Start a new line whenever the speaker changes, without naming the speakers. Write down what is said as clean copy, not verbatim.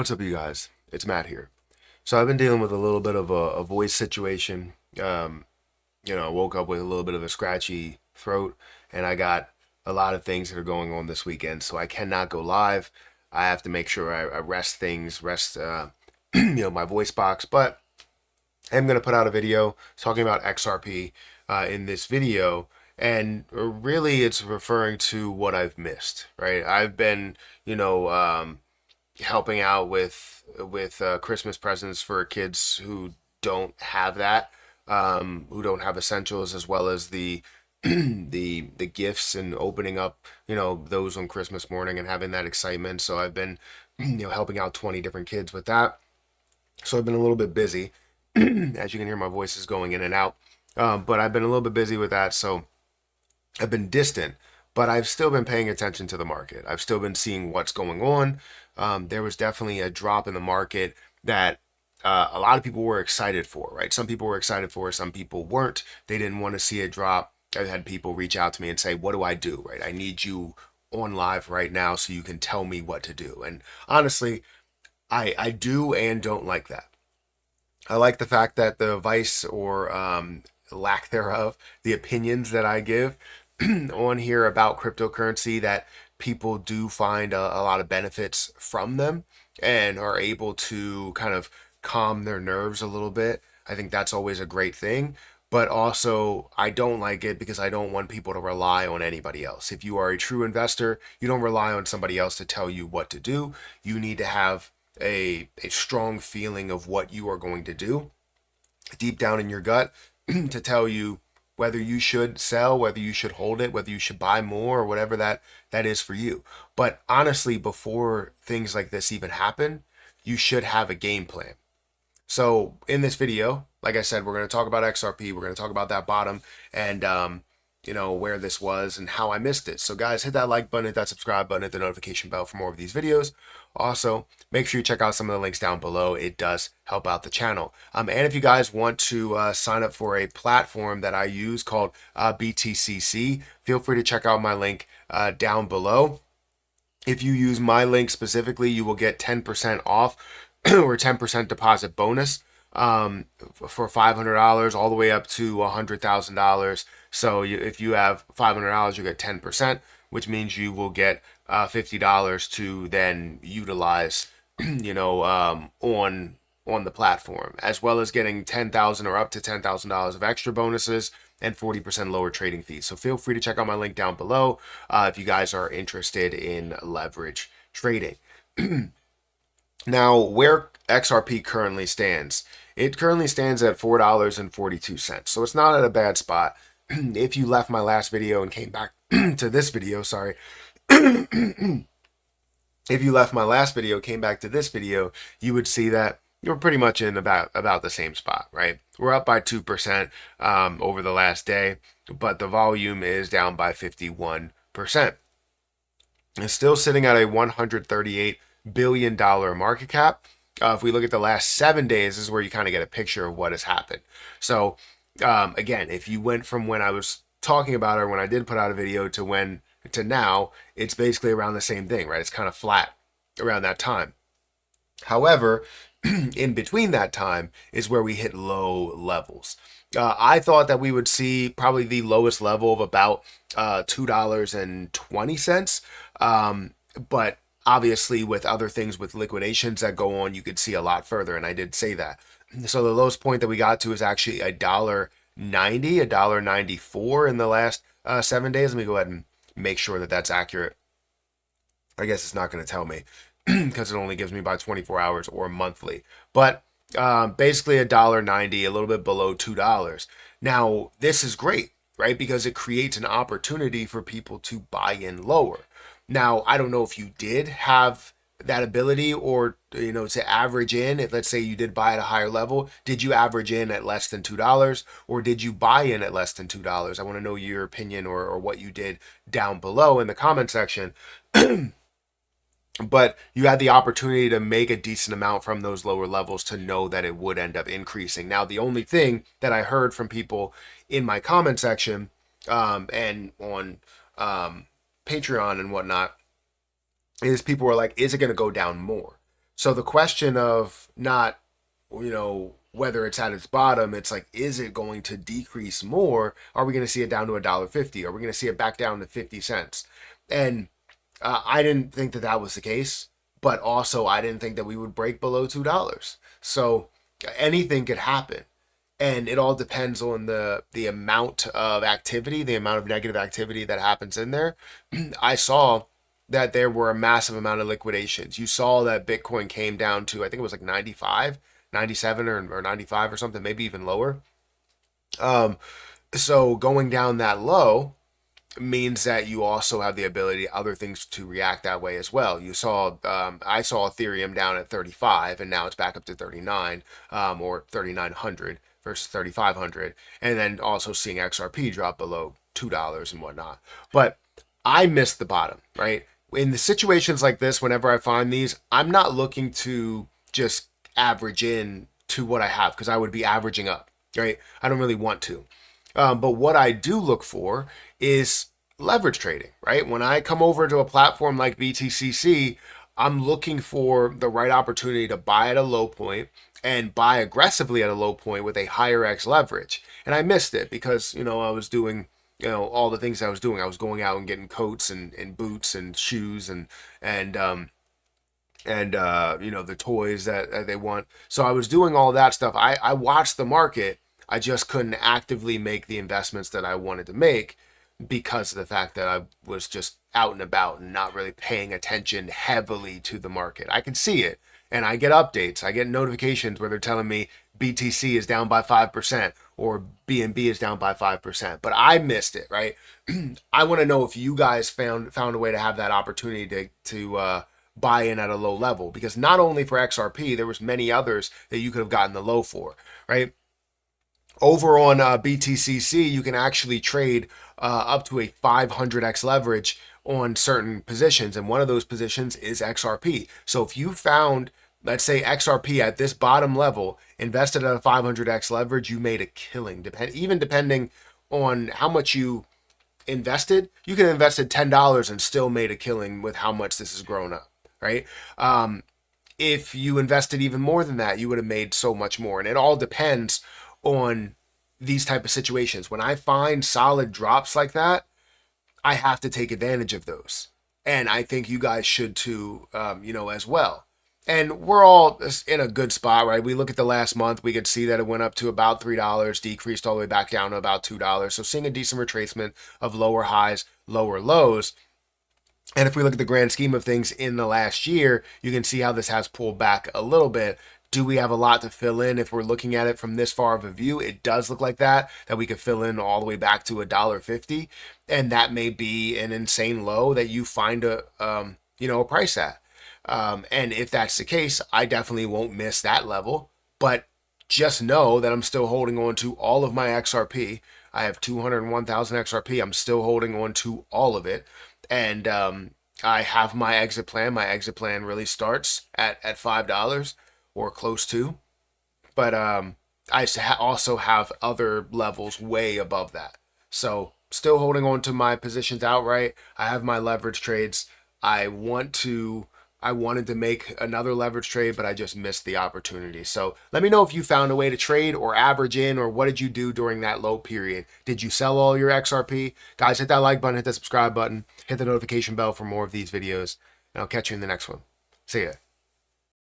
What's up, you guys? It's Matt here. So I've been dealing with a little bit of a voice situation. I woke up with a little bit of a scratchy throat, and I got a lot of things that are going on this weekend, so I cannot go live. I have to make sure I rest things, my voice box. But I'm gonna put out a video talking about XRP in this video, and really it's referring to what I've missed. Right? I've been, you know. Helping out with Christmas presents for kids who don't have that, who don't have essentials, as well as the the gifts and opening up, those on Christmas morning and having that excitement. So I've been, helping out 20 different kids with that. So I've been a little bit busy. As you can hear, my voice is going in and out. But I've been a little bit busy with that. So I've been distant, but I've still been paying attention to the market. I've still been seeing what's going on. There was definitely a drop in the market that a lot of people were excited for, right? Some people were excited for, some people weren't. They didn't want to see a drop. I've had people reach out to me and say, "What do I do?" Right? I need you on live right now so you can tell me what to do. And honestly, I do and don't like that. I like the fact that the advice or lack thereof, the opinions that I give on here about cryptocurrency, that people do find a lot of benefits from them and are able to kind of calm their nerves a little bit. I think that's always a great thing. But also, I don't like it because I don't want people to rely on anybody else. If you are a true investor, you don't rely on somebody else to tell you what to do. You need to have a strong feeling of what you are going to do deep down in your gut to tell you whether you should sell, whether you should hold it, whether you should buy more, or whatever that is for you. But honestly, before things like this even happen, you should have a game plan. So in this video, like I said, we're going to talk about XRP. We're going to talk about that bottom and where this was and how I missed it. So guys, hit that like button, hit that subscribe button, hit the notification bell for more of these videos. Also, make sure you check out some of the links down below. It does help out the channel. And if you guys want to sign up for a platform that I use called BTCC, feel free to check out my link down below. If you use my link specifically, you will get 10% off or 10% deposit bonus for $500 all the way up to $100,000. So if you have $500, you get 10%, which means you will get $50 to then utilize, on the platform, as well as getting $10,000 or up to $10,000 of extra bonuses and 40% lower trading fees. So feel free to check out my link down below if you guys are interested in leverage trading. Now, where XRP currently stands, it currently stands at $4.42. So it's not at a bad spot. If you left my last video and came back to this video, sorry. If you left my last video, came back to this video, you would see that you're pretty much in about the same spot, right? We're up by 2% over the last day, but the volume is down by 51%. It's still sitting at a $138 billion market cap. If we look at the last 7 days, this is where you kind of get a picture of what has happened. So again, if you went from when I was talking about it, or when I did put out a video, to now, it's basically around the same thing, right? It's kind of flat around that time. However, in between that time is where we hit low levels. I thought that we would see probably the lowest level of about $2.20. But obviously, with other things, with liquidations that go on, you could see a lot further, and I did say that. So the lowest point that we got to is actually $1.90, $1.94 in the last 7 days. Let me go ahead and make sure that that's accurate. I guess it's not going to tell me because it only gives me by 24 hours or monthly. But basically $1.90, a little bit below $2. Now, this is great, right? Because it creates an opportunity for people to buy in lower. Now, I don't know if you did have that ability, or to average in. If, let's say, you did buy at a higher level, did you average in at less than $2, or did you buy in at less than $2? I want to know your opinion or what you did down below in the comment section. But you had the opportunity to make a decent amount from those lower levels to know that it would end up increasing. Now, the only thing that I heard from people in my comment section and on Patreon and whatnot is people were like, is it going to go down more? So the question of not, whether it's at its bottom, it's like, is it going to decrease more? Are we going to see it down to $1.50? Are we going to see it back down to 50 cents? And I didn't think that that was the case, but also I didn't think that we would break below $2. So anything could happen, and it all depends on the amount of activity, the amount of negative activity that happens in there. I saw that there were a massive amount of liquidations. You saw that Bitcoin came down to, I think it was like 95, 97 or 95 or something, maybe even lower. So going down that low means that you also have the ability other things to react that way as well. You saw I saw Ethereum down at 35 and now it's back up to 39 or 3900 versus 3500, and then also seeing XRP drop below $2 and whatnot. But I missed the bottom, right? In the situations like this, whenever I find these, I'm not looking to just average in to what I have, because I would be averaging up, right? I don't really want to. But what I do look for is leverage trading, right? When I come over to a platform like BTCC, I'm looking for the right opportunity to buy at a low point and buy aggressively at a low point with a higher X leverage. And I missed it because, I was doing, all the things I was doing. I was going out and getting coats and boots and shoes and the toys that they want. So I was doing all that stuff. I watched the market. I just couldn't actively make the investments that I wanted to make because of the fact that I was just out and about and not really paying attention heavily to the market. I can see it, and I get updates. I get notifications where they're telling me BTC is down by 5% or BNB is down by 5%, but I missed it, right? I want to know if you guys found a way to have that opportunity to buy in at a low level, because not only for XRP, there was many others that you could have gotten the low for, right? Over on BTCC, you can actually trade up to a 500x leverage on certain positions, and one of those positions is XRP. So if you found, let's say, XRP at this bottom level, invested at a 500x leverage, you made a killing. Even depending on how much you invested, you can have invested $10 and still made a killing with how much this has grown up, right? If you invested even more than that, you would have made so much more. And it all depends on these type of situations. When I find solid drops like that, I have to take advantage of those. And I think you guys should too, as well. And we're all in a good spot, right? We look at the last month, we could see that it went up to about $3, decreased all the way back down to about $2. So seeing a decent retracement of lower highs, lower lows. And if we look at the grand scheme of things in the last year, you can see how this has pulled back a little bit. Do we have a lot to fill in if we're looking at it from this far of a view? It does look like that we could fill in all the way back to $1.50. And that may be an insane low that you find a price at. And if that's the case, I definitely won't miss that level. But just know that I'm still holding on to all of my XRP. I have 201,000 XRP. I'm still holding on to all of it. And I have my exit plan. My exit plan really starts at $5 or close to. But I also have other levels way above that. So still holding on to my positions outright. I have my leverage trades. I wanted to make another leverage trade, but I just missed the opportunity. So let me know if you found a way to trade or average in, or what did you do during that low period? Did you sell all your XRP? Guys, hit that like button, hit that subscribe button, hit the notification bell for more of these videos, and I'll catch you in the next one. See ya.